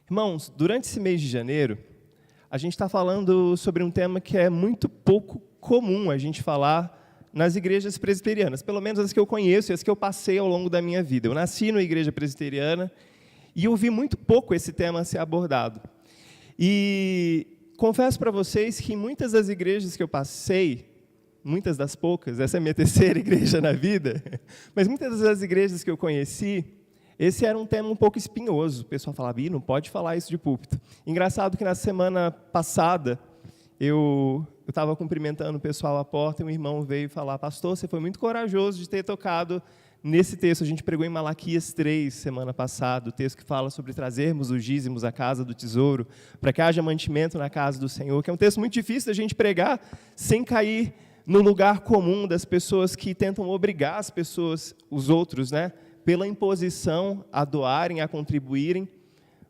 Irmãos, durante esse mês de janeiro, a gente está falando sobre um tema que é muito pouco comum a gente falar nas igrejas presbiterianas, pelo menos as que eu conheço e as que eu passei ao longo da minha vida. Eu nasci numa igreja presbiteriana e ouvi muito pouco esse tema ser abordado. E confesso para vocês que em muitas das igrejas que eu passei, muitas das poucas, essa é a minha terceira igreja na vida, mas muitas das igrejas que eu conheci, esse era um tema um pouco espinhoso. O pessoal falava, não pode falar isso de púlpito. Engraçado que na semana passada, eu estava cumprimentando o pessoal à porta e um irmão veio falar, pastor, você foi muito corajoso de ter tocado nesse texto. A gente pregou em Malaquias 3, semana passada, o texto que fala sobre trazermos os dízimos à casa do tesouro, para que haja mantimento na casa do Senhor, que é um texto muito difícil da gente pregar sem cair no lugar comum das pessoas que tentam obrigar as pessoas, os outros, pela imposição a doarem, a contribuírem,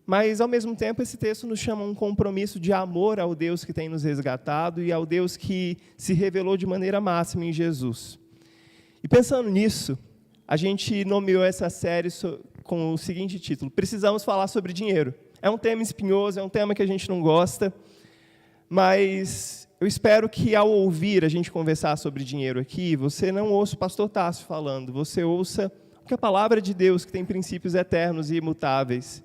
mas, ao mesmo tempo, esse texto nos chama a um compromisso de amor ao Deus que tem nos resgatado e ao Deus que se revelou de maneira máxima em Jesus. E pensando nisso, a gente nomeou essa série com o seguinte título, Precisamos Falar sobre Dinheiro. É um tema espinhoso, é um tema que a gente não gosta, mas eu espero que, ao ouvir a gente conversar sobre dinheiro aqui, você não ouça o pastor Tássio falando, você ouça que a palavra de Deus, que tem princípios eternos e imutáveis,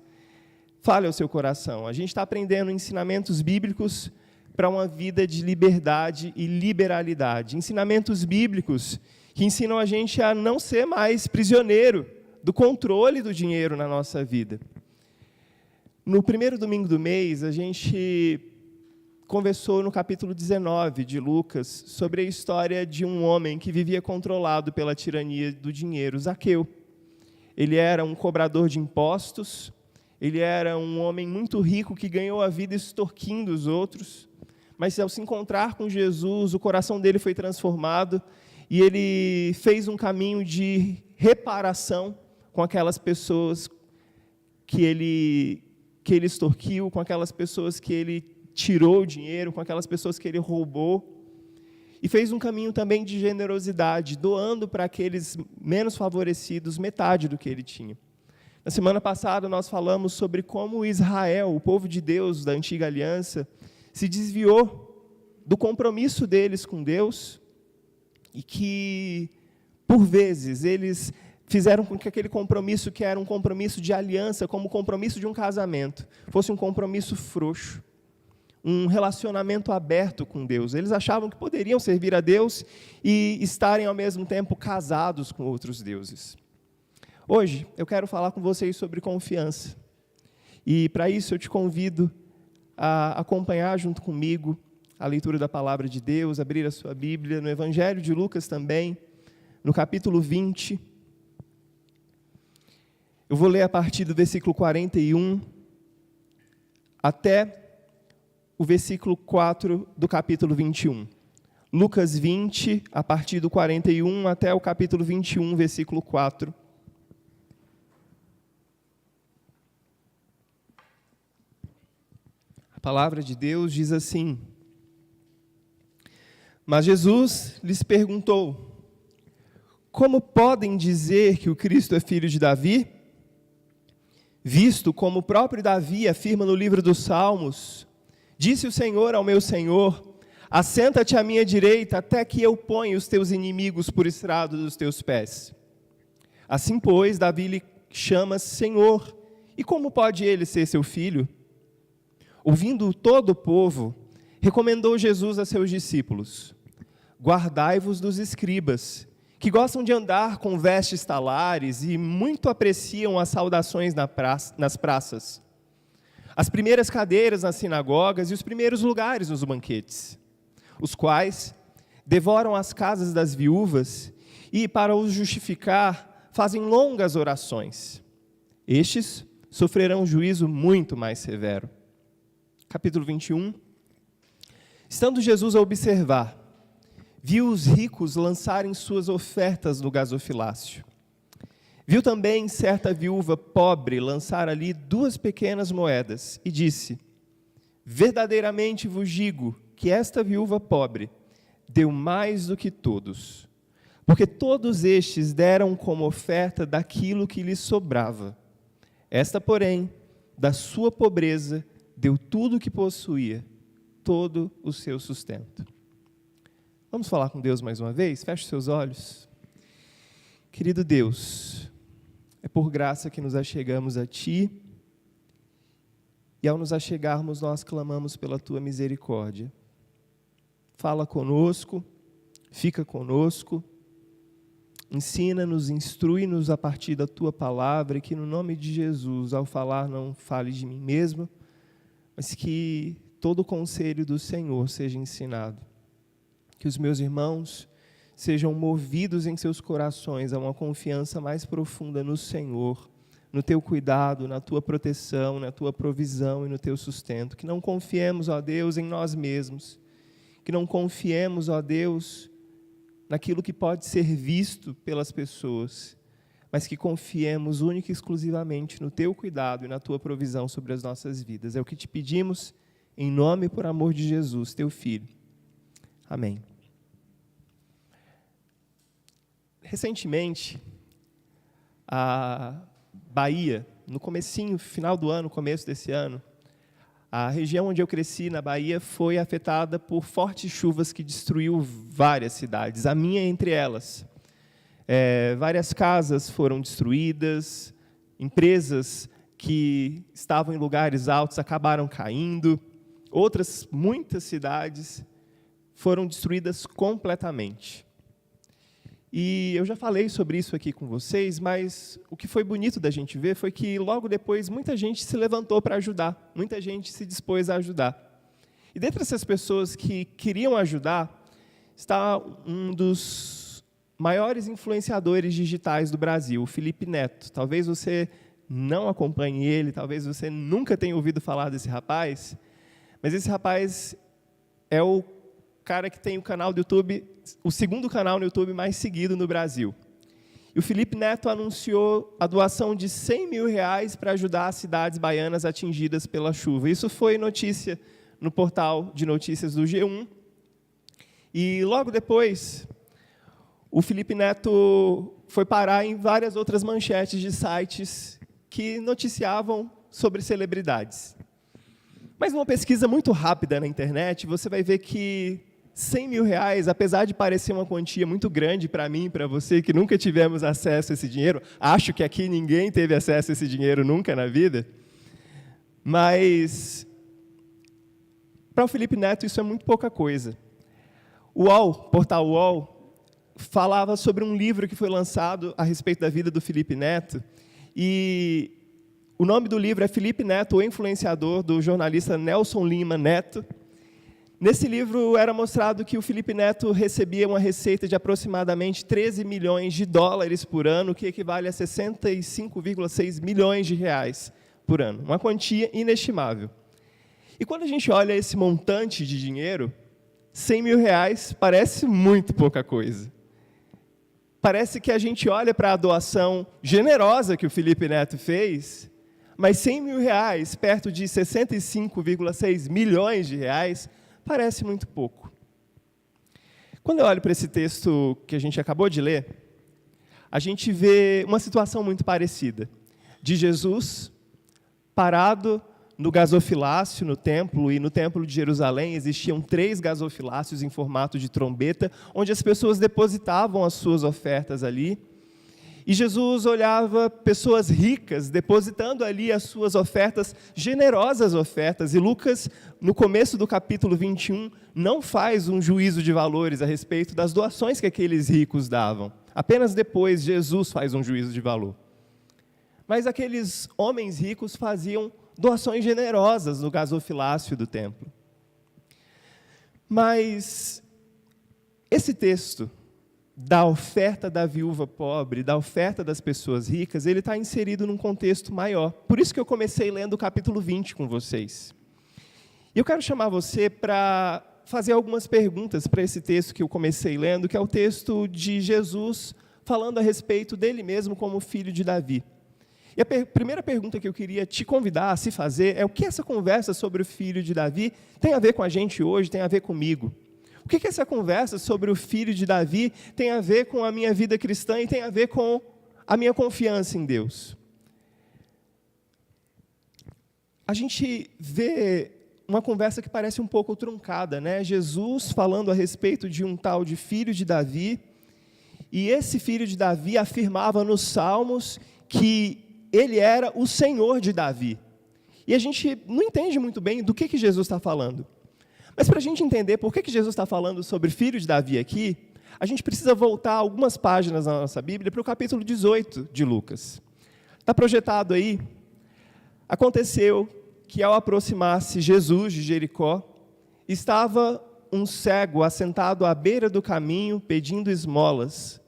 fale ao seu coração. A gente está aprendendo ensinamentos bíblicos para uma vida de liberdade e liberalidade. Ensinamentos bíblicos que ensinam a gente a não ser mais prisioneiro do controle do dinheiro na nossa vida. No primeiro domingo do mês, a gente conversou no capítulo 19 de Lucas sobre a história de um homem que vivia controlado pela tirania do dinheiro, Zaqueu. Ele era um cobrador de impostos, ele era um homem muito rico que ganhou a vida extorquindo os outros, mas ao se encontrar com Jesus, o coração dele foi transformado e ele fez um caminho de reparação com aquelas pessoas que ele extorquiu, com aquelas pessoas que ele tirou o dinheiro, com aquelas pessoas que ele roubou, e fez um caminho também de generosidade, doando para aqueles menos favorecidos metade do que ele tinha. Na semana passada nós falamos sobre como Israel, o povo de Deus da antiga aliança, se desviou do compromisso deles com Deus e que, por vezes, eles fizeram com que aquele compromisso, que era um compromisso de aliança, como o compromisso de um casamento, fosse um compromisso frouxo, um relacionamento aberto com Deus. Eles achavam que poderiam servir a Deus e estarem, ao mesmo tempo, casados com outros deuses. Hoje, eu quero falar com vocês sobre confiança. E, para isso, eu te convido a acompanhar junto comigo a leitura da Palavra de Deus, abrir a sua Bíblia, no Evangelho de Lucas também, no capítulo 20. Eu vou ler a partir do versículo 41 até o versículo 4 do capítulo 21. Lucas 20, a partir do 41 até o capítulo 21, versículo 4. A palavra de Deus diz assim: Mas Jesus lhes perguntou, como podem dizer que o Cristo é filho de Davi? Visto como o próprio Davi afirma no livro dos Salmos, disse o Senhor ao meu Senhor, assenta-te à minha direita, até que eu ponha os teus inimigos por estrado dos teus pés. Assim, pois, Davi lhe chama Senhor, e como pode ele ser seu filho? Ouvindo todo o povo, recomendou Jesus a seus discípulos, guardai-vos dos escribas, que gostam de andar com vestes talares e muito apreciam as saudações nas praças, as primeiras cadeiras nas sinagogas e os primeiros lugares nos banquetes, os quais devoram as casas das viúvas e, para os justificar, fazem longas orações. Estes sofrerão juízo muito mais severo. Capítulo 21. Estando Jesus a observar, viu os ricos lançarem suas ofertas no gasofilácio. Viu também certa viúva pobre lançar ali 2 pequenas moedas e disse, verdadeiramente vos digo que esta viúva pobre deu mais do que todos, porque todos estes deram como oferta daquilo que lhes sobrava. Esta, porém, da sua pobreza, deu tudo o que possuía, todo o seu sustento. Vamos falar com Deus mais uma vez? Feche seus olhos. Querido Deus, é por graça que nos achegamos a Ti, e ao nos achegarmos, nós clamamos pela Tua misericórdia. Fala conosco, fica conosco, ensina-nos, instrui-nos a partir da Tua palavra, e que no nome de Jesus, ao falar, não fale de mim mesmo, mas que todo o conselho do Senhor seja ensinado. Que os meus irmãos sejam movidos em seus corações a uma confiança mais profunda no Senhor, no Teu cuidado, na Tua proteção, na Tua provisão e no Teu sustento. Que não confiemos, ó Deus, em nós mesmos. Que não confiemos, ó Deus, naquilo que pode ser visto pelas pessoas, mas que confiemos única e exclusivamente no Teu cuidado e na Tua provisão sobre as nossas vidas. É o que te pedimos, em nome e por amor de Jesus, Teu Filho. Amém. Recentemente, a Bahia, no comecinho, final do ano, começo desse ano, a região onde eu cresci, na Bahia, foi afetada por fortes chuvas que destruiu várias cidades, a minha entre elas. Várias casas foram destruídas, empresas que estavam em lugares altos acabaram caindo, muitas cidades foram destruídas completamente. E eu já falei sobre isso aqui com vocês, mas o que foi bonito da gente ver foi que logo depois muita gente se levantou para ajudar, muita gente se dispôs a ajudar. E dentre essas pessoas que queriam ajudar, está um dos maiores influenciadores digitais do Brasil, o Felipe Neto. Talvez você não acompanhe ele, talvez você nunca tenha ouvido falar desse rapaz, mas esse rapaz é o cara que tem o canal do YouTube, o segundo canal no YouTube mais seguido no Brasil. E o Felipe Neto anunciou a doação de R$100 mil para ajudar as cidades baianas atingidas pela chuva. Isso foi notícia no portal de notícias do G1. E logo depois, o Felipe Neto foi parar em várias outras manchetes de sites que noticiavam sobre celebridades. Mas numa pesquisa muito rápida na internet, você vai ver que R$100 mil, apesar de parecer uma quantia muito grande para mim e para você, que nunca tivemos acesso a esse dinheiro, acho que aqui ninguém teve acesso a esse dinheiro nunca na vida, mas para o Felipe Neto isso é muito pouca coisa. O UOL, portal UOL, falava sobre um livro que foi lançado a respeito da vida do Felipe Neto, e o nome do livro é Felipe Neto, o Influenciador, do jornalista Nelson Lima Neto. Nesse livro era mostrado que o Felipe Neto recebia uma receita de aproximadamente $13 milhões por ano, que equivale a 65,6 milhões de reais por ano. Uma quantia inestimável. E quando a gente olha esse montante de dinheiro, R$100 mil parece muito pouca coisa. Parece que a gente olha para a doação generosa que o Felipe Neto fez, mas R$100 mil, perto de 65,6 milhões de reais, parece muito pouco. Quando eu olho para esse texto que a gente acabou de ler, a gente vê uma situação muito parecida, de Jesus parado no gasofilácio, no templo, e no templo de Jerusalém existiam 3 gasofilácios em formato de trombeta, onde as pessoas depositavam as suas ofertas ali. E Jesus olhava pessoas ricas depositando ali as suas ofertas, generosas ofertas. E Lucas, no começo do capítulo 21, não faz um juízo de valores a respeito das doações que aqueles ricos davam. Apenas depois Jesus faz um juízo de valor. Mas aqueles homens ricos faziam doações generosas no gasofilácio do templo. Mas esse texto da oferta da viúva pobre, da oferta das pessoas ricas, ele está inserido num contexto maior. Por isso que eu comecei lendo o capítulo 20 com vocês. E eu quero chamar você para fazer algumas perguntas para esse texto que eu comecei lendo, que é o texto de Jesus falando a respeito dele mesmo como filho de Davi. E a primeira pergunta que eu queria te convidar a se fazer é o que essa conversa sobre o filho de Davi tem a ver com a gente hoje, tem a ver comigo? O que essa conversa sobre o filho de Davi tem a ver com a minha vida cristã e tem a ver com a minha confiança em Deus? a gente vê uma conversa que parece um pouco truncada, né? Jesus falando a respeito de um tal de filho de Davi, e esse filho de Davi afirmava nos Salmos que ele era o Senhor de Davi. E a gente não entende muito bem do que Jesus está falando. Mas para a gente entender por que Jesus está falando sobre filho de Davi aqui, a gente precisa voltar algumas páginas na nossa Bíblia para o capítulo 18 de Lucas. Está projetado aí. Aconteceu que, ao aproximar-se Jesus de Jericó, estava um cego assentado à beira do caminho, pedindo esmolas.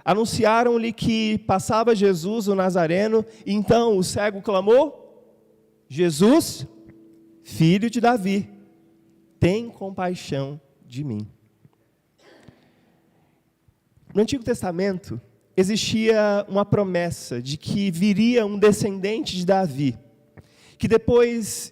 Anunciaram-lhe que passava Jesus, o Nazareno, e então o cego clamou: Jesus, filho de Davi, tem compaixão de mim. No Antigo Testamento, existia uma promessa de que viria um descendente de Davi, que depois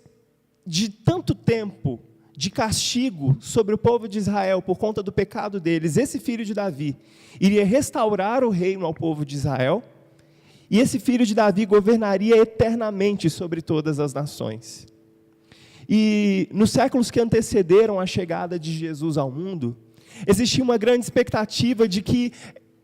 de tanto tempo de castigo sobre o povo de Israel por conta do pecado deles, esse filho de Davi iria restaurar o reino ao povo de Israel, e esse filho de Davi governaria eternamente sobre todas as nações. E nos séculos que antecederam a chegada de Jesus ao mundo, existia uma grande expectativa de que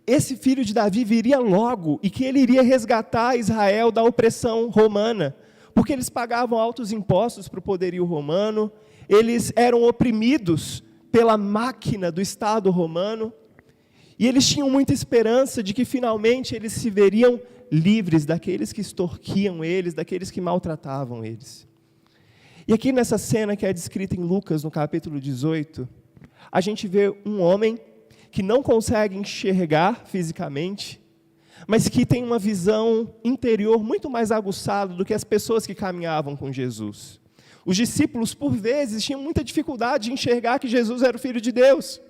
esse filho de Davi viria logo e que ele iria resgatar Israel da opressão romana, porque eles pagavam altos impostos para o poderio romano, eles eram oprimidos pela máquina do Estado romano, e eles tinham muita esperança de que finalmente eles se veriam livres daqueles que extorquiam eles, daqueles que maltratavam eles. E aqui nessa cena que é descrita em Lucas, no capítulo 18, a gente vê um homem que não consegue enxergar fisicamente, mas que tem uma visão interior muito mais aguçada do que as pessoas que caminhavam com Jesus. Os discípulos, por vezes, tinham muita dificuldade de enxergar que Jesus era o Filho de Deus.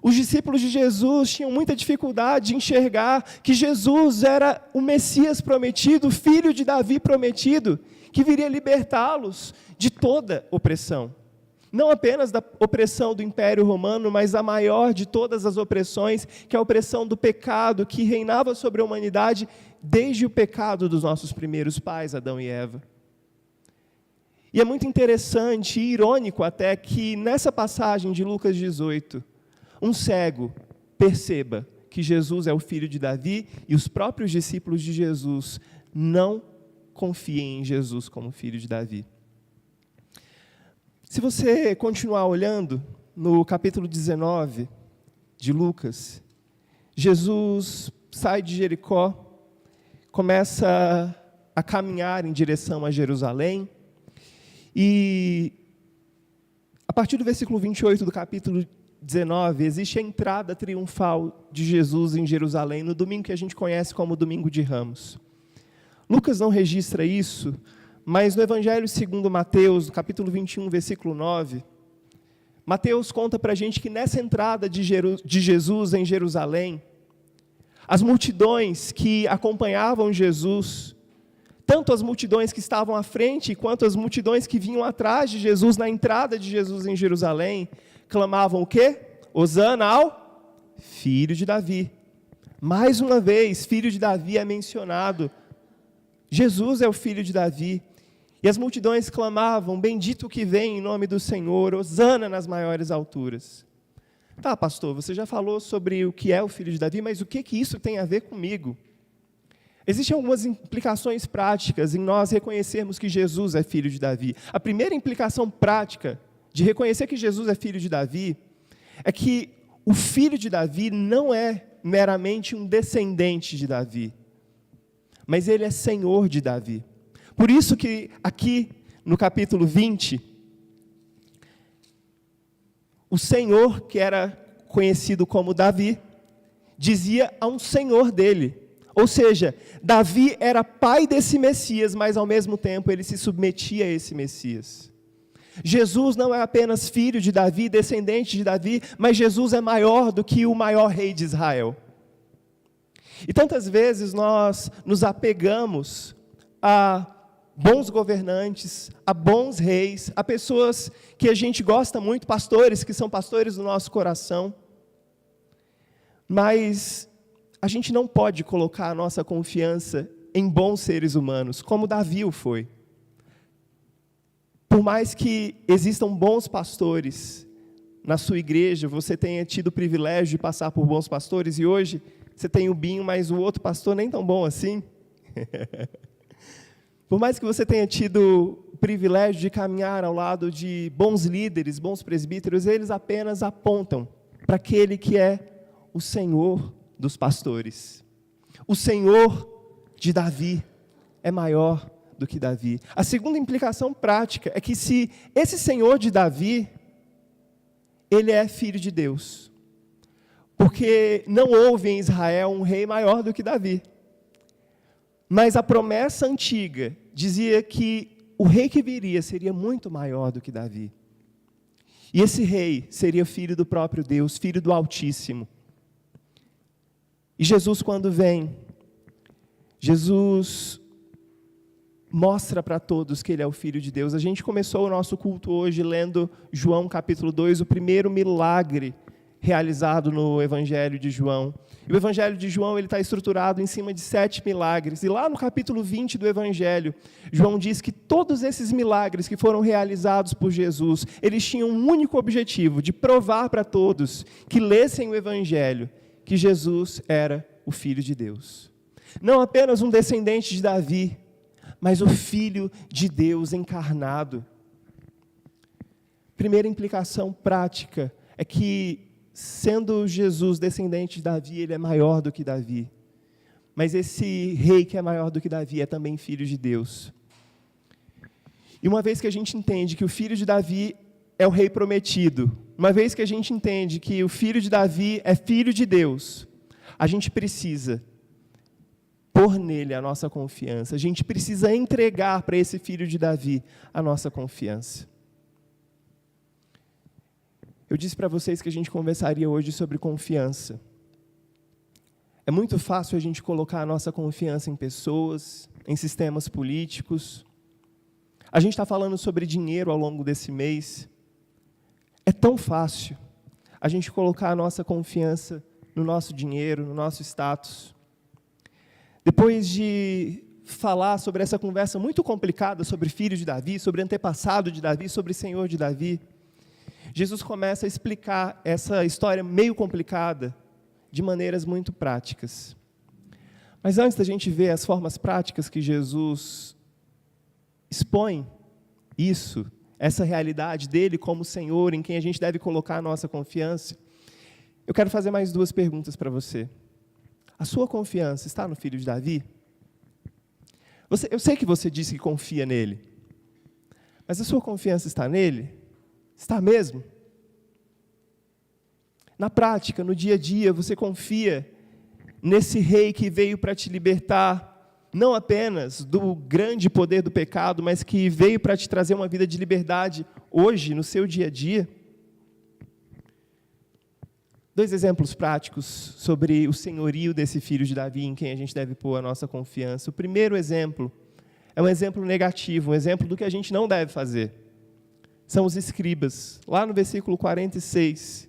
Os discípulos de Jesus tinham muita dificuldade de enxergar que Jesus era o Messias prometido, o Filho de Davi prometido, que viria libertá-los de toda opressão. Não apenas da opressão do Império Romano, mas a maior de todas as opressões, que é a opressão do pecado, que reinava sobre a humanidade desde o pecado dos nossos primeiros pais, Adão e Eva. E é muito interessante e irônico até que nessa passagem de Lucas 18, um cego perceba que Jesus é o filho de Davi e os próprios discípulos de Jesus não confiem em Jesus como filho de Davi. Se você continuar olhando no capítulo 19 de Lucas, Jesus sai de Jericó, começa a caminhar em direção a Jerusalém, e a partir do versículo 28 do capítulo 19, existe a entrada triunfal de Jesus em Jerusalém, no domingo que a gente conhece como Domingo de Ramos. Lucas não registra isso, mas no Evangelho segundo Mateus, no capítulo 21, versículo 9, Mateus conta para a gente que nessa entrada de Jesus em Jerusalém, as multidões que acompanhavam Jesus, tanto as multidões que estavam à frente, quanto as multidões que vinham atrás de Jesus, na entrada de Jesus em Jerusalém, clamavam o quê? Hosana ao Filho de Davi. Mais uma vez, Filho de Davi é mencionado. Jesus é o Filho de Davi. E as multidões clamavam: bendito o que vem em nome do Senhor, hosana nas maiores alturas. Tá, pastor, você já falou sobre o que é o Filho de Davi, mas o que isso tem a ver comigo? Existem algumas implicações práticas em nós reconhecermos que Jesus é Filho de Davi. A primeira implicação prática de reconhecer que Jesus é Filho de Davi é que o Filho de Davi não é meramente um descendente de Davi, mas ele é Senhor de Davi. Por isso que aqui no capítulo 20, o Senhor, que era conhecido como Davi, dizia a um Senhor dele. Ou seja, Davi era pai desse Messias, mas ao mesmo tempo ele se submetia a esse Messias. Jesus não é apenas filho de Davi, descendente de Davi, mas Jesus é maior do que o maior rei de Israel. E tantas vezes nós nos apegamos a bons governantes, a bons reis, a pessoas que a gente gosta muito, pastores, que são pastores do nosso coração, mas a gente não pode colocar a nossa confiança em bons seres humanos, como Davi o foi. por mais que existam bons pastores na sua igreja, você tenha tido o privilégio de passar por bons pastores, e hoje você tem o Binho, mas o outro pastor nem tão bom assim. Por mais que você tenha tido o privilégio de caminhar ao lado de bons líderes, bons presbíteros, eles apenas apontam para aquele que é o Senhor dos pastores. O Senhor de Davi é maior do que Davi. A segunda implicação prática é que se esse Senhor de Davi, ele é filho de Deus, porque não houve em Israel um rei maior do que Davi. Mas a promessa antiga dizia que o rei que viria seria muito maior do que Davi. E esse rei seria filho do próprio Deus, filho do Altíssimo. E Jesus, quando vem, Jesus mostra para todos que ele é o Filho de Deus. A gente começou o nosso culto hoje lendo João capítulo 2, o primeiro milagre realizado no Evangelho de João. E o Evangelho de João está estruturado em cima de 7 milagres. E lá no capítulo 20 do Evangelho, João diz que todos esses milagres que foram realizados por Jesus, eles tinham um único objetivo, de provar para todos que lessem o Evangelho, que Jesus era o Filho de Deus. Não apenas um descendente de Davi, mas o Filho de Deus encarnado. Primeira implicação prática é que, sendo Jesus descendente de Davi, ele é maior do que Davi. Mas esse rei que é maior do que Davi é também filho de Deus. E uma vez que a gente entende que o filho de Davi é o rei prometido, uma vez que a gente entende que o filho de Davi é filho de Deus, a gente precisa pôr nele a nossa confiança. A gente precisa entregar para esse filho de Davi a nossa confiança. Eu disse para vocês que a gente conversaria hoje sobre confiança. É muito fácil a gente colocar a nossa confiança em pessoas, em sistemas políticos. A gente está falando sobre dinheiro ao longo desse mês. É tão fácil a gente colocar a nossa confiança no nosso dinheiro, no nosso status. Depois de falar sobre essa conversa muito complicada sobre filho de Davi, sobre antepassado de Davi, sobre Senhor de Davi, Jesus começa a explicar essa história meio complicada de maneiras muito práticas. Mas antes da gente ver as formas práticas que Jesus expõe isso, essa realidade dele como Senhor, em quem a gente deve colocar a nossa confiança, eu quero fazer mais 2 perguntas para você. A sua confiança está no Filho de Davi? Eu sei que você disse que confia nele, mas a sua confiança está nele? Está mesmo? Na prática, no dia a dia, você confia nesse rei que veio para te libertar, não apenas do grande poder do pecado, mas que veio para te trazer uma vida de liberdade hoje, no seu dia a dia? 2 exemplos práticos sobre o senhorio desse filho de Davi, em quem a gente deve pôr a nossa confiança. O primeiro exemplo é um exemplo negativo, um exemplo do que a gente não deve fazer. São os escribas. Lá no versículo 46,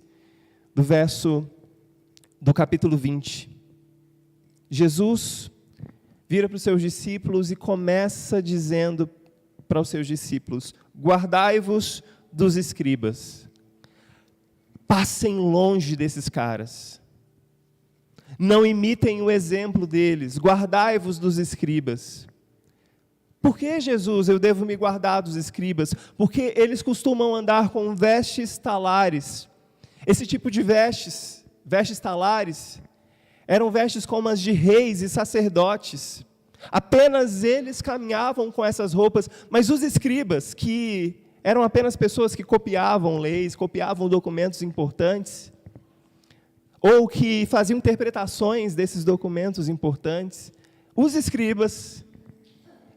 do capítulo 20. Jesus vira para os seus discípulos e começa dizendo para os seus discípulos: guardai-vos dos escribas. Passem longe desses caras. Não imitem o exemplo deles. Guardai-vos dos escribas. Por que, Jesus, eu devo me guardar dos escribas? Porque eles costumam andar com vestes talares. Esse tipo de vestes talares, eram vestes como as de reis e sacerdotes. Apenas eles caminhavam com essas roupas, mas os escribas, que eram apenas pessoas que copiavam leis, copiavam documentos importantes, ou que faziam interpretações desses documentos importantes, os escribas,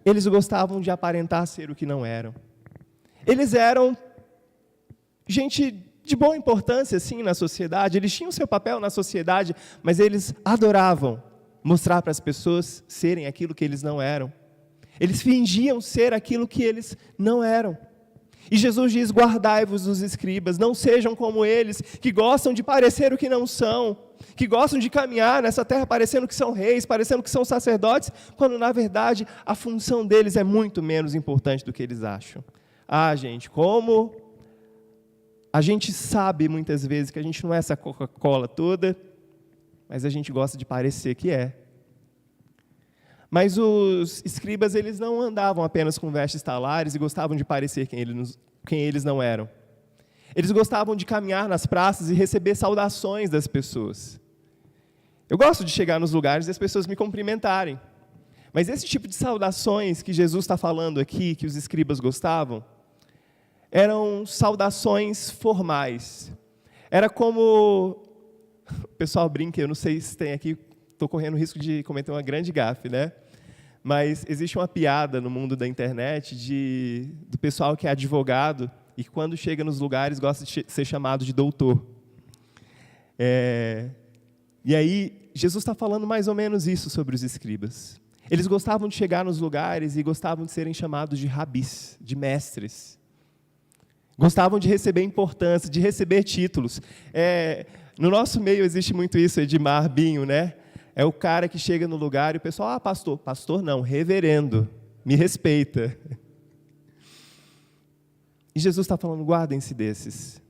eles gostavam de aparentar ser o que não eram. Eles eram gente de boa importância, sim, na sociedade, eles tinham seu papel na sociedade, mas eles adoravam mostrar para as pessoas serem aquilo que eles não eram. Eles fingiam ser aquilo que eles não eram. E Jesus diz: guardai-vos dos escribas, não sejam como eles, que gostam de parecer o que não são, que gostam de caminhar nessa terra parecendo que são reis, parecendo que são sacerdotes, quando na verdade a função deles é muito menos importante do que eles acham. gente, como a gente sabe muitas vezes que a gente não é essa Coca-Cola toda, mas a gente gosta de parecer que é. Mas os escribas, eles não andavam apenas com vestes talares e gostavam de parecer quem eles não eram. Eles gostavam de caminhar nas praças e receber saudações das pessoas. Eu gosto de chegar nos lugares e as pessoas me cumprimentarem. Mas esse tipo de saudações que Jesus está falando aqui, que os escribas gostavam, eram saudações formais. Era como... O pessoal brinca, eu não sei se tem aqui, estou correndo o risco de cometer uma grande gafe, né? Mas existe uma piada no mundo da internet do pessoal que é advogado e que quando chega nos lugares gosta de ser chamado de doutor. E aí, Jesus está falando mais ou menos isso sobre os escribas. Eles gostavam de chegar nos lugares e gostavam de serem chamados de rabis, de mestres. Gostavam de receber importância, de receber títulos. No nosso meio existe muito isso, Edmar Binho, né? É o cara que chega no lugar e o pessoal, pastor. Pastor não, reverendo, me respeita. E Jesus está falando, guardem-se desses.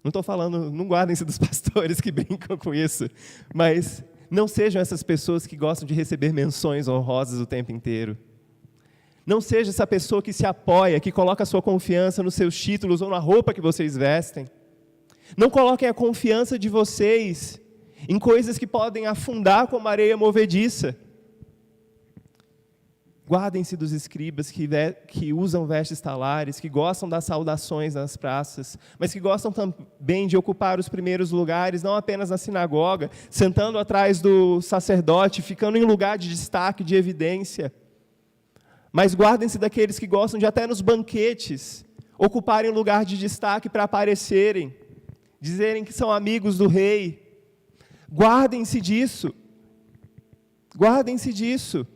Não estou falando, não guardem-se dos pastores que brincam com isso, mas não sejam essas pessoas que gostam de receber menções honrosas o tempo inteiro. Não seja essa pessoa que se apoia, que coloca a sua confiança nos seus títulos ou na roupa que vocês vestem. Não coloquem a confiança de vocês em coisas que podem afundar como areia movediça. Guardem-se dos escribas que usam vestes talares, que gostam das saudações nas praças, mas que gostam também de ocupar os primeiros lugares, não apenas na sinagoga, sentando atrás do sacerdote, ficando em lugar de destaque, de evidência. Mas guardem-se daqueles que gostam de até nos banquetes ocuparem lugar de destaque para aparecerem, dizerem que são amigos do rei. Guardem-se disso. Guardem-se disso.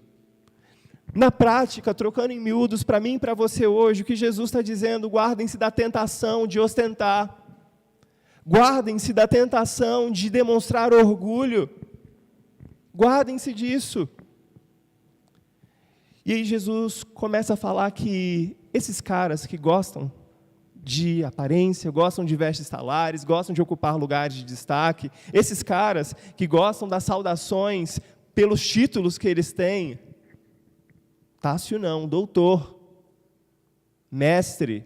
Na prática, trocando em miúdos para mim e para você hoje, o que Jesus está dizendo, guardem-se da tentação de ostentar. Guardem-se da tentação de demonstrar orgulho. Guardem-se disso. E aí Jesus começa a falar que esses caras que gostam de aparência, gostam de vestes talares, gostam de ocupar lugares de destaque, esses caras que gostam das saudações pelos títulos que eles têm, Tássio não, doutor, mestre,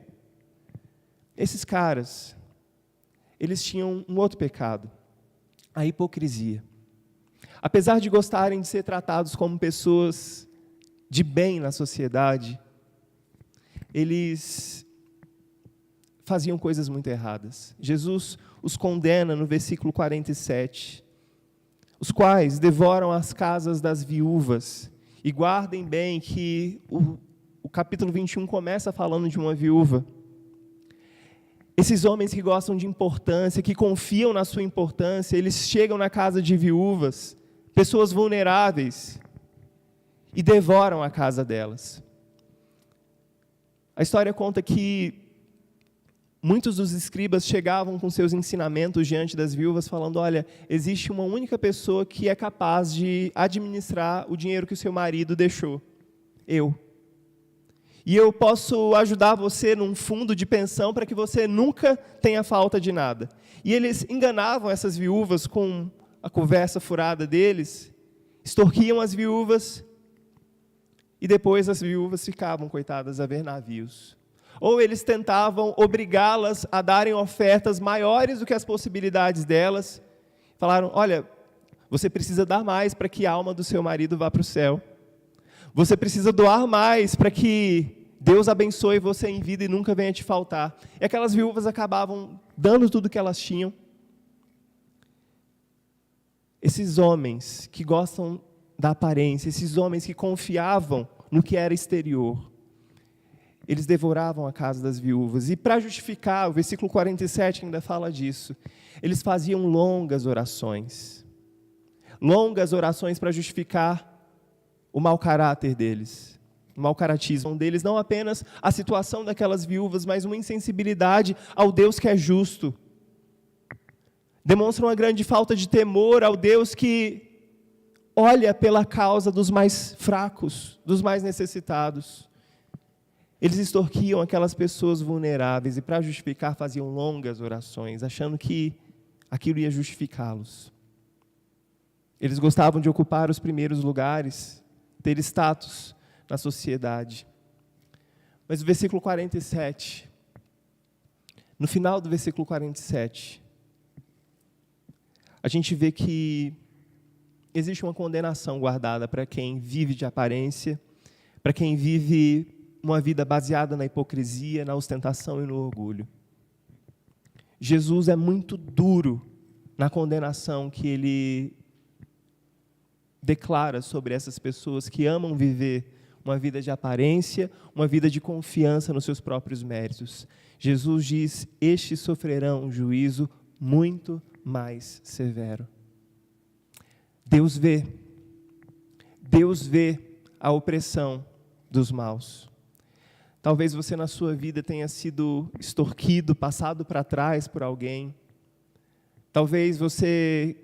esses caras, eles tinham um outro pecado, a hipocrisia. Apesar de gostarem de ser tratados como pessoas de bem na sociedade, eles faziam coisas muito erradas. Jesus os condena no versículo 47, os quais devoram as casas das viúvas. E guardem bem que o capítulo 21 começa falando de uma viúva. Esses homens que gostam de importância, que confiam na sua importância, eles chegam na casa de viúvas, pessoas vulneráveis, e devoram a casa delas. A história conta que muitos dos escribas chegavam com seus ensinamentos diante das viúvas, falando, olha, existe uma única pessoa que é capaz de administrar o dinheiro que o seu marido deixou. Eu. E eu posso ajudar você num fundo de pensão para que você nunca tenha falta de nada. E eles enganavam essas viúvas com a conversa furada deles, extorquiam as viúvas, e depois as viúvas ficavam, coitadas, a ver navios. Ou eles tentavam obrigá-las a darem ofertas maiores do que as possibilidades delas. Falaram, olha, você precisa dar mais para que a alma do seu marido vá para o céu. Você precisa doar mais para que Deus abençoe você em vida e nunca venha te faltar. E aquelas viúvas acabavam dando tudo que elas tinham. Esses homens que gostam da aparência, esses homens que confiavam no que era exterior, eles devoravam a casa das viúvas. E para justificar, o versículo 47 ainda fala disso. Eles faziam longas orações. Longas orações para justificar o mau caráter deles. O mau caratismo deles. Não apenas a situação daquelas viúvas, mas uma insensibilidade ao Deus que é justo. Demonstram uma grande falta de temor ao Deus que olha pela causa dos mais fracos, dos mais necessitados. Eles extorquiam aquelas pessoas vulneráveis e, para justificar, faziam longas orações, achando que aquilo ia justificá-los. Eles gostavam de ocupar os primeiros lugares, ter status na sociedade. Mas o versículo 47, no final do versículo 47, a gente vê que existe uma condenação guardada para quem vive de aparência, para quem vive uma vida baseada na hipocrisia, na ostentação e no orgulho. Jesus é muito duro na condenação que ele declara sobre essas pessoas que amam viver uma vida de aparência, uma vida de confiança nos seus próprios méritos. Jesus diz: estes sofrerão um juízo muito mais severo. Deus vê a opressão dos maus. Talvez você na sua vida tenha sido extorquido, passado para trás por alguém. Talvez você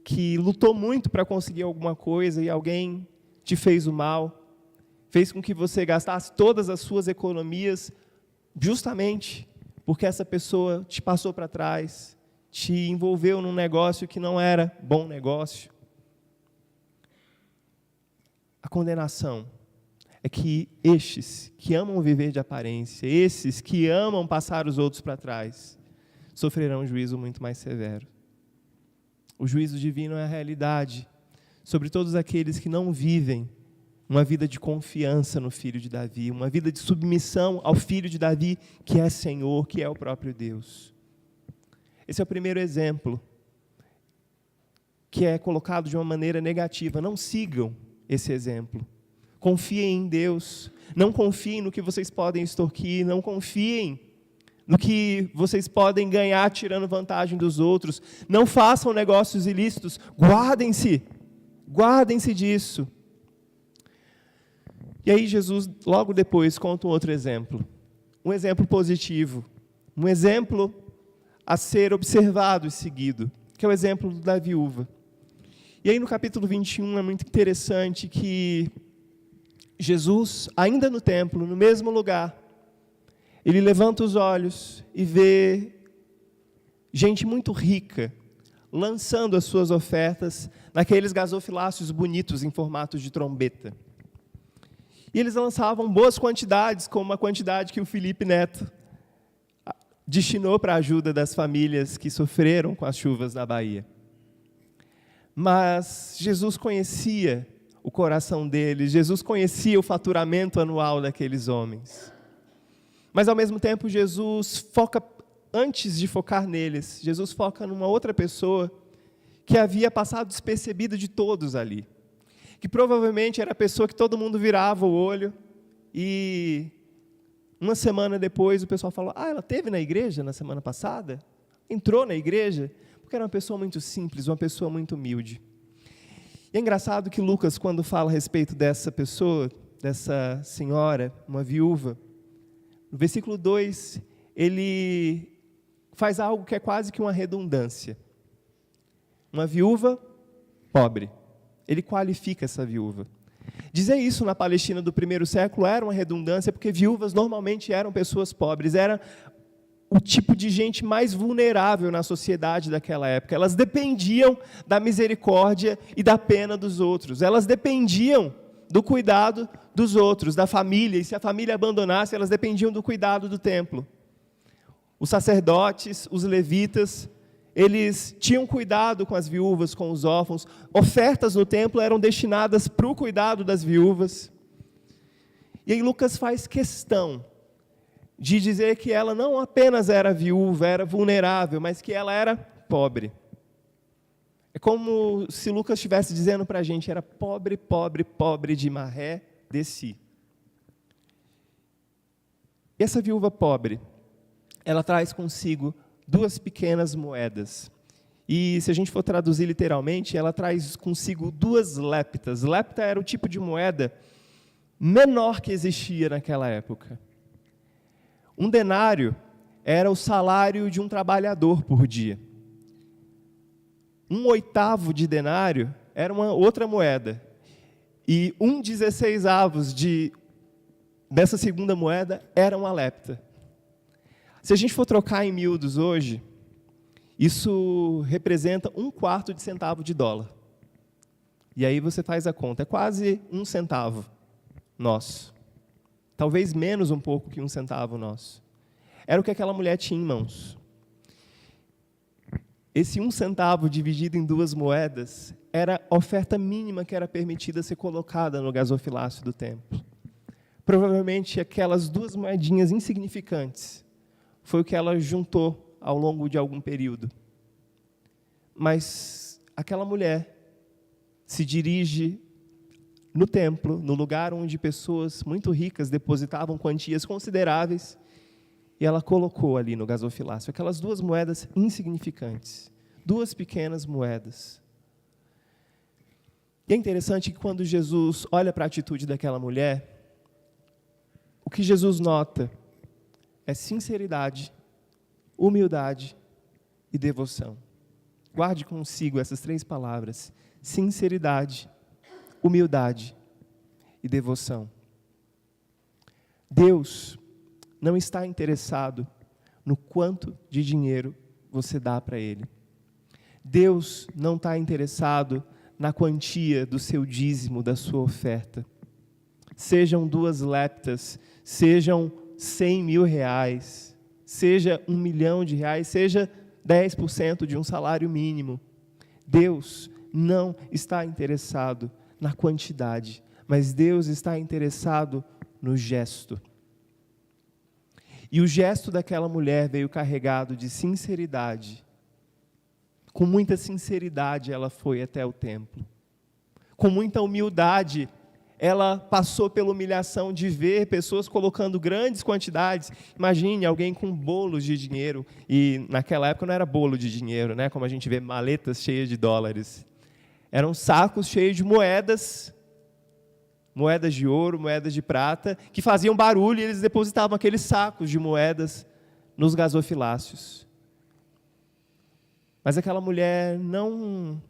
que lutou muito para conseguir alguma coisa e alguém te fez o mal, fez com que você gastasse todas as suas economias justamente porque essa pessoa te passou para trás, te envolveu num negócio que não era bom negócio. A condenação é que estes que amam viver de aparência, esses que amam passar os outros para trás, sofrerão um juízo muito mais severo. O juízo divino é a realidade sobre todos aqueles que não vivem uma vida de confiança no Filho de Davi, uma vida de submissão ao Filho de Davi, que é Senhor, que é o próprio Deus. Esse é o primeiro exemplo, que é colocado de uma maneira negativa. Não sigam esse exemplo. Confiem em Deus. Não confiem no que vocês podem extorquir. Não confiem no que vocês podem ganhar tirando vantagem dos outros. Não façam negócios ilícitos. Guardem-se disso. E aí Jesus, logo depois, conta um outro exemplo. Um exemplo positivo. Um exemplo a ser observado e seguido, que é o exemplo da viúva. E aí no capítulo 21 é muito interessante que Jesus, ainda no templo, no mesmo lugar, ele levanta os olhos e vê gente muito rica lançando as suas ofertas naqueles gasofiláceos bonitos em formato de trombeta. E eles lançavam boas quantidades, como a quantidade que o Felipe Neto destinou para a ajuda das famílias que sofreram com as chuvas na Bahia. Mas Jesus conhecia o coração deles, Jesus conhecia o faturamento anual daqueles homens. Mas, ao mesmo tempo, Jesus foca, antes de focar neles, Jesus foca numa outra pessoa que havia passado despercebida de todos ali. Que provavelmente era a pessoa que todo mundo virava o olho e uma semana depois o pessoal falou: ela esteve na igreja na semana passada? Entrou na igreja? Porque era uma pessoa muito simples, uma pessoa muito humilde. E é engraçado que Lucas, quando fala a respeito dessa pessoa, dessa senhora, uma viúva, no versículo 2, ele faz algo que é quase que uma redundância. Uma viúva pobre. Ele qualifica essa viúva. Dizer isso na Palestina do primeiro século era uma redundância, porque viúvas normalmente eram pessoas pobres, era o tipo de gente mais vulnerável na sociedade daquela época. Elas dependiam da misericórdia e da pena dos outros. Elas dependiam do cuidado dos outros, da família, e se a família abandonasse, elas dependiam do cuidado do templo. Os sacerdotes, os levitas, eles tinham cuidado com as viúvas, com os órfãos. Ofertas no templo eram destinadas para o cuidado das viúvas. E aí Lucas faz questão de dizer que ela não apenas era viúva, era vulnerável, mas que ela era pobre. É como se Lucas estivesse dizendo para a gente: era pobre, pobre, pobre de maré de si. E essa viúva pobre, ela traz consigo 2 pequenas moedas. E se a gente for traduzir literalmente, ela traz consigo 2 leptas. Lepta era o tipo de moeda menor que existia naquela época. Um denário era o salário de um trabalhador por dia. 1/8 de denário era uma outra moeda. E 1/16 de dessa segunda moeda era uma lepta. Se a gente for trocar em miúdos hoje, isso representa 1/4 de centavo de dólar. E aí você faz a conta, é quase 1 centavo nosso. Talvez menos um pouco que 1 centavo nosso. Era o que aquela mulher tinha em mãos. Esse 1 centavo dividido em 2 moedas era a oferta mínima que era permitida ser colocada no gasofilácio do templo. Provavelmente aquelas 2 moedinhas insignificantes foi o que ela juntou ao longo de algum período. Mas aquela mulher se dirige no templo, no lugar onde pessoas muito ricas depositavam quantias consideráveis, e ela colocou ali no gasofilácio aquelas 2 moedas insignificantes, 2 pequenas moedas. E é interessante que quando Jesus olha para a atitude daquela mulher, o que Jesus nota é sinceridade, humildade e devoção. Guarde consigo essas 3 palavras: sinceridade, humildade e devoção. Deus não está interessado no quanto de dinheiro você dá para Ele. Deus não está interessado na quantia do seu dízimo, da sua oferta. Sejam 2 leptas, sejam 100 mil reais, seja R$1 milhão, seja 10% de um salário mínimo. Deus não está interessado na quantidade, mas Deus está interessado no gesto. E o gesto daquela mulher veio carregado de sinceridade. Com muita sinceridade ela foi até o templo. Com muita humildade, ela passou pela humilhação de ver pessoas colocando grandes quantidades. Imagine alguém com bolos de dinheiro, e naquela época não era bolo de dinheiro, né? Como a gente vê maletas cheias de dólares. Eram sacos cheios de moedas de ouro, moedas de prata, que faziam barulho, e eles depositavam aqueles sacos de moedas nos gasofilácios. Mas aquela mulher não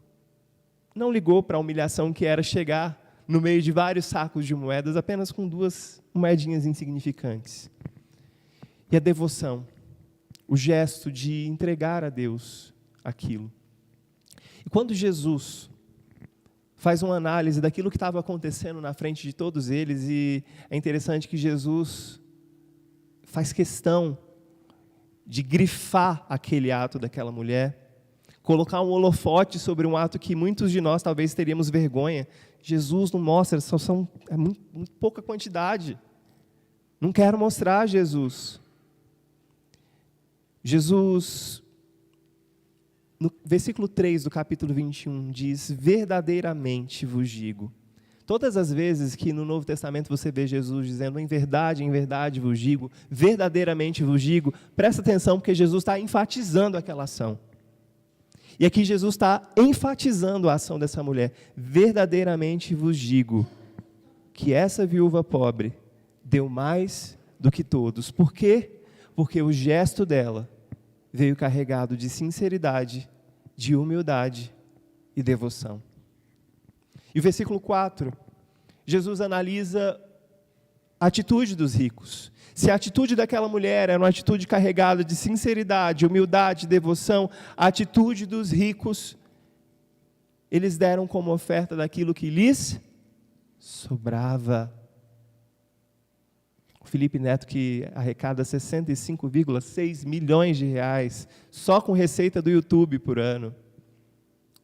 ligou para a humilhação que era chegar no meio de vários sacos de moedas, apenas com 2 moedinhas insignificantes. E a devoção, o gesto de entregar a Deus aquilo. E quando Jesus faz uma análise daquilo que estava acontecendo na frente de todos eles, e é interessante que Jesus faz questão de grifar aquele ato daquela mulher, colocar um holofote sobre um ato que muitos de nós talvez teríamos vergonha. Jesus não mostra, é muito pouca quantidade. Não quero mostrar Jesus. Jesus, no versículo 3 do capítulo 21, diz: verdadeiramente vos digo. Todas as vezes que no Novo Testamento você vê Jesus dizendo em verdade vos digo, verdadeiramente vos digo, presta atenção, porque Jesus está enfatizando aquela ação. E aqui Jesus está enfatizando a ação dessa mulher. Verdadeiramente vos digo que essa viúva pobre deu mais do que todos. Por quê? Porque o gesto dela veio carregado de sinceridade, de humildade e devoção. E o versículo 4, Jesus analisa a atitude dos ricos. Se a atitude daquela mulher era uma atitude carregada de sinceridade, humildade, devoção, a atitude dos ricos, eles deram como oferta daquilo que lhes sobrava. O Felipe Neto, que arrecada 65,6 milhões de reais, só com receita do YouTube por ano,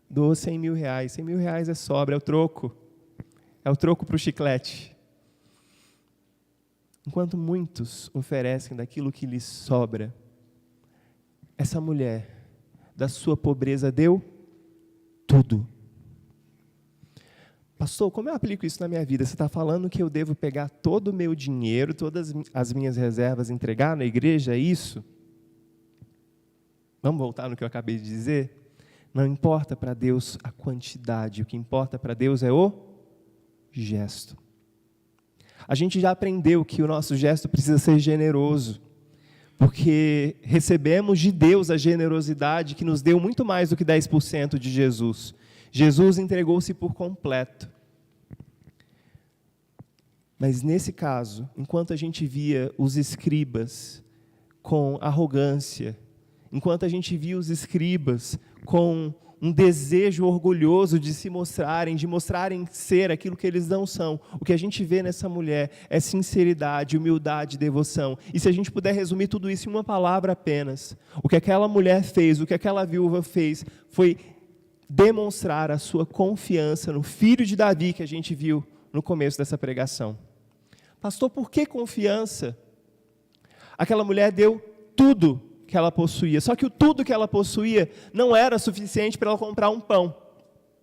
doou 100 mil reais. 100 mil reais é sobra, é o troco. É o troco para o chiclete. Enquanto muitos oferecem daquilo que lhes sobra, essa mulher, da sua pobreza, deu tudo. Pastor, como eu aplico isso na minha vida? Você está falando que eu devo pegar todo o meu dinheiro, todas as minhas reservas, entregar na igreja? É isso? Vamos voltar no que eu acabei de dizer? Não importa para Deus a quantidade, o que importa para Deus é o gesto. A gente já aprendeu que o nosso gesto precisa ser generoso, porque recebemos de Deus a generosidade que nos deu muito mais do que 10% de Jesus. Jesus entregou-se por completo. Mas nesse caso, enquanto a gente via os escribas com arrogância, enquanto a gente via os escribas com um desejo orgulhoso de se mostrarem, de mostrarem ser aquilo que eles não são, o que a gente vê nessa mulher é sinceridade, humildade, devoção. E se a gente puder resumir tudo isso em uma palavra apenas, o que aquela mulher fez, o que aquela viúva fez, foi demonstrar a sua confiança no filho de Davi, que a gente viu no começo dessa pregação. Pastor, por que confiança? Aquela mulher deu tudo que ela possuía, só que o tudo que ela possuía não era suficiente para ela comprar um pão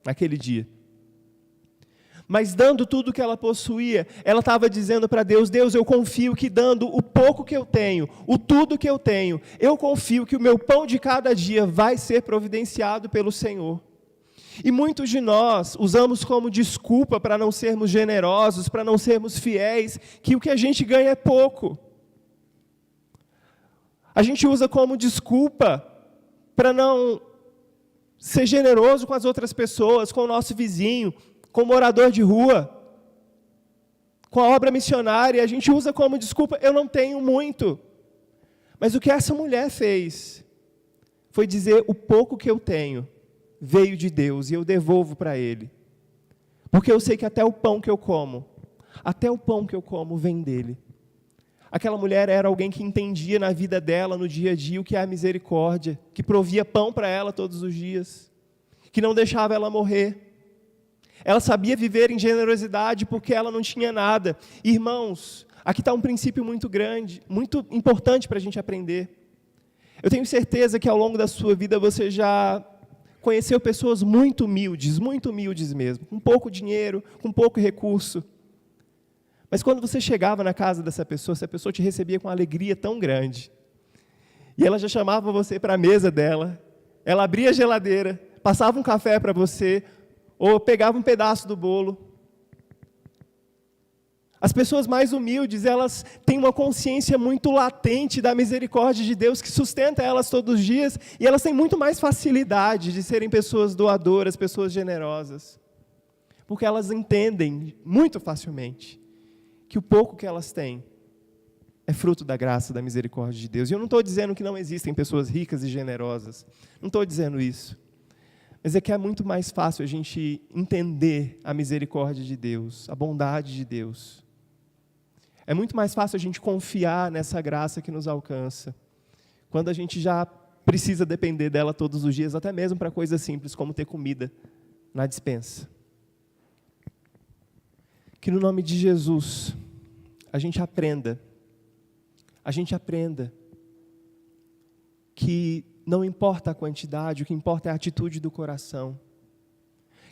naquele dia. Mas dando tudo que ela possuía, ela estava dizendo para Deus: Deus, eu confio que dando o pouco que eu tenho, o tudo que eu tenho, eu confio que o meu pão de cada dia vai ser providenciado pelo Senhor. E muitos de nós usamos como desculpa para não sermos generosos, para não sermos fiéis, que o que a gente ganha é pouco. A gente usa como desculpa para não ser generoso com as outras pessoas, com o nosso vizinho, com o morador de rua, com a obra missionária. A gente usa como desculpa: eu não tenho muito. Mas o que essa mulher fez foi dizer: o pouco que eu tenho veio de Deus e eu devolvo para Ele. Porque eu sei que até o pão que eu como vem dEle. Aquela mulher era alguém que entendia na vida dela, no dia a dia, o que é a misericórdia, que provia pão para ela todos os dias, que não deixava ela morrer. Ela sabia viver em generosidade porque ela não tinha nada. Irmãos, aqui está um princípio muito grande, muito importante para a gente aprender. Eu tenho certeza que ao longo da sua vida você já conheceu pessoas muito humildes mesmo, com pouco dinheiro, com pouco recurso. Mas quando você chegava na casa dessa pessoa, essa pessoa te recebia com uma alegria tão grande. E ela já chamava você para a mesa dela, ela abria a geladeira, passava um café para você, ou pegava um pedaço do bolo. As pessoas mais humildes, elas têm uma consciência muito latente da misericórdia de Deus que sustenta elas todos os dias, e elas têm muito mais facilidade de serem pessoas doadoras, pessoas generosas, porque elas entendem muito facilmente que o pouco que elas têm é fruto da graça, da misericórdia de Deus. E eu não estou dizendo que não existem pessoas ricas e generosas, não estou dizendo isso, mas é que é muito mais fácil a gente entender a misericórdia de Deus, a bondade de Deus. É muito mais fácil a gente confiar nessa graça que nos alcança, quando a gente já precisa depender dela todos os dias, até mesmo para coisas simples, como ter comida na despensa. Que no nome de Jesus, a gente aprenda que não importa a quantidade, o que importa é a atitude do coração.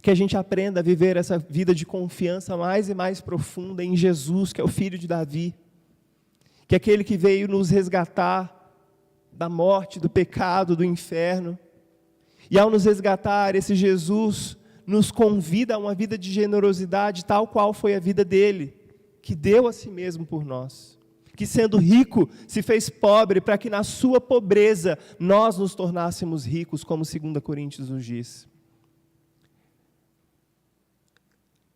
Que a gente aprenda a viver essa vida de confiança mais e mais profunda em Jesus, que é o Filho de Davi, que é aquele que veio nos resgatar da morte, do pecado, do inferno. E ao nos resgatar, esse Jesus nos convida a uma vida de generosidade, tal qual foi a vida dele, que deu a si mesmo por nós, que sendo rico, se fez pobre, para que na sua pobreza nós nos tornássemos ricos, como 2 Coríntios nos diz.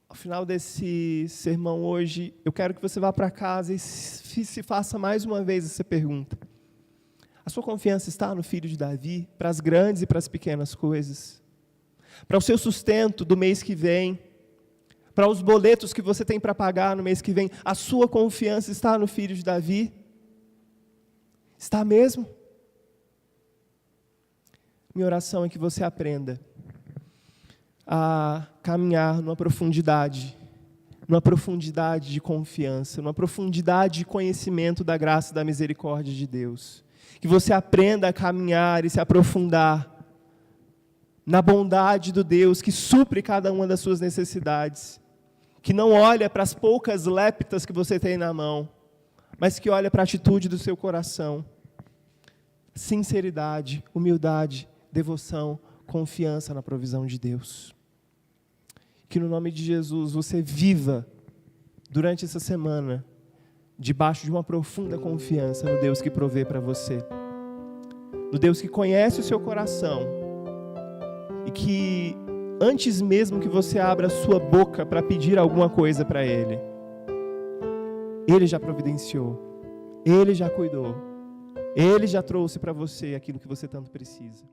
Ao final desse sermão hoje, eu quero que você vá para casa e se faça mais uma vez essa pergunta. A sua confiança está no Filho de Davi, para as grandes e para as pequenas coisas? Para o seu sustento do mês que vem, para os boletos que você tem para pagar no mês que vem, a sua confiança está no Filho de Davi? Está mesmo? Minha oração é que você aprenda a caminhar numa profundidade de confiança, numa profundidade de conhecimento da graça e da misericórdia de Deus. Que você aprenda a caminhar e se aprofundar na bondade do Deus que supre cada uma das suas necessidades, que não olha para as poucas lépitas que você tem na mão, mas que olha para a atitude do seu coração. Sinceridade, humildade, devoção, confiança na provisão de Deus. Que no nome de Jesus você viva durante essa semana debaixo de uma profunda confiança no Deus que provê para você, no Deus que conhece o seu coração e que antes mesmo que você abra a sua boca para pedir alguma coisa para Ele, Ele já providenciou, Ele já cuidou, Ele já trouxe para você aquilo que você tanto precisa.